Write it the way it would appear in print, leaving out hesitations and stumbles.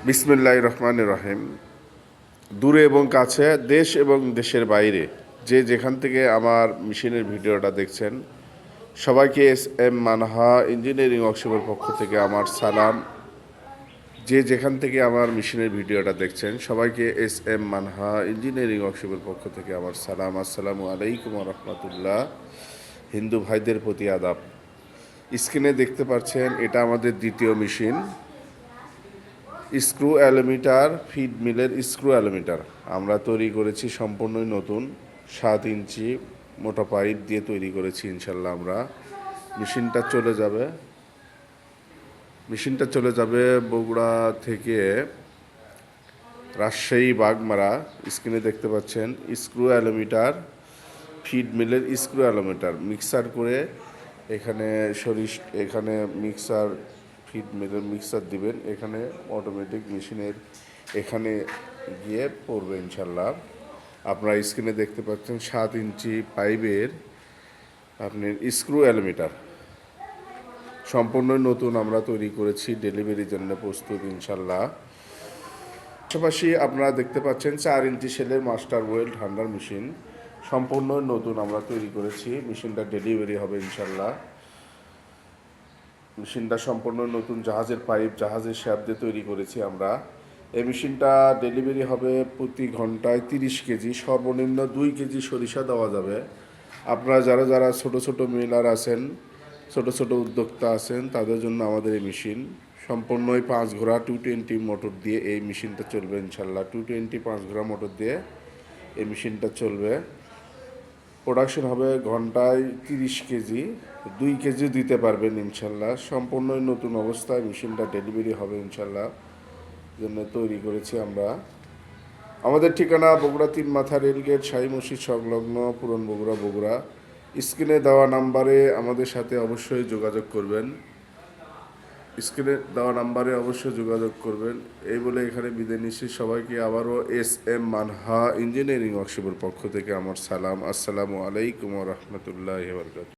বিসমিল্লাহির রহমানির রহিম। দূরে এবং কাছে, দেশ এবং দেশের বাইরে যে যেখান থেকে আমার মেশিনের ভিডিওটা দেখছেন, সবাইকে এস এম মানহা ইঞ্জিনিয়ারিং ওয়ার্কশপের পক্ষ থেকে আমার সালাম। যে যেখান থেকে আমার মেশিনের ভিডিওটা দেখছেন, সবাইকে এস এম মানহা ইঞ্জিনিয়ারিং ওয়ার্কশপের পক্ষ থেকে আমার সালাম। আসসালামু আলাইকুম রহমতুল্লাহ। হিন্দু ভাইদের প্রতি আদাব। স্ক্রিনে দেখতে পাচ্ছেন, এটা আমাদের দ্বিতীয় মেশিন, স্ক্রু অ্যালোমিটার, ফিড মিলের স্ক্রু অ্যালোমিটার। আমরা তৈরি করেছি সম্পূর্ণই নতুন, 7 ইঞ্চি মোটা পাইপ দিয়ে তৈরি করেছি। ইনশাল্লাহ আমরা মেশিনটা চলে যাবে বগুড়া থেকে রাজশাহী বাগমারা। স্ক্রিনে দেখতে পাচ্ছেন স্ক্রু অ্যালোমিটার, ফিড মিলের স্ক্রু অ্যালোমিটার মিক্সার করে এখানে মিক্সার, ফিড মিলের মিক্সার দিবেন। এখানে অটোমেটিক মেশিনের এখানে গিয়ে পড়বে ইনশাল্লাহ। আপনারা স্ক্রিনে দেখতে পাচ্ছেন 7 ইঞ্চি পাইপের আপনার স্ক্রু অ্যালোমিটার সম্পূর্ণ নতুন আমরা তৈরি করেছি, ডেলিভারির জন্য প্রস্তুত ইনশাল্লাহ। পাশাপাশি আপনারা দেখতে পাচ্ছেন 4 ইঞ্চি সেলের মাস্টার ওয়েল্ড হান্ডার মেশিন, সম্পূর্ণ নতুন আমরা তৈরি করেছি। মেশিনটা ডেলিভারি হবে ইনশাল্লাহ। মেশিনটা সম্পূর্ণ নতুন, জাহাজের পাইপ, জাহাজের শ্যাপ দিয়ে তৈরি করেছি আমরা। এই মেশিনটা ডেলিভারি হবে প্রতি ঘন্টায় 30 কেজি, সর্বনিম্ন 2 কেজি সরিষা দেওয়া যাবে। আপনারা যারা যারা ছোট ছোট মিলার আছেন, ছোট ছোট উদ্যোক্তা আছেন, তাদের জন্য আমাদের এই মেশিন সম্পূর্ণই 5 ঘোড়া 220 মোটর দিয়ে এই মেশিনটা চলবে ইনশাল্লাহ। 220 5 ঘোড়া মোটর দিয়ে এই মেশিনটা চলবে। প্রোডাকশন হবে ঘন্টায় 30 কেজি, 2 কেজি দিতে পারবেন ইনশাল্লাহ। সম্পূর্ণই নতুন অবস্থায় মেশিনটা ডেলিভারি হবে ইনশাল্লাহ, জন্য তৈরি করেছি আমরা। আমাদের ঠিকানা বগুড়া 3 মাথা রেলগেট, শাহী মসজিদ সংলগ্ন, পুরন বগুড়া। স্ক্রিনে দেওয়া নাম্বারে আমাদের সাথে অবশ্যই যোগাযোগ করবেন। এই বলে এখানে বিদায় নিচ্ছি। সবাইকে আবারও এস এম মানহা ইঞ্জিনিয়ারিং ওয়ার্কশপের পক্ষ থেকে আমার সালাম। আসসালামু আলাইকুম রহমতুল্লাহ।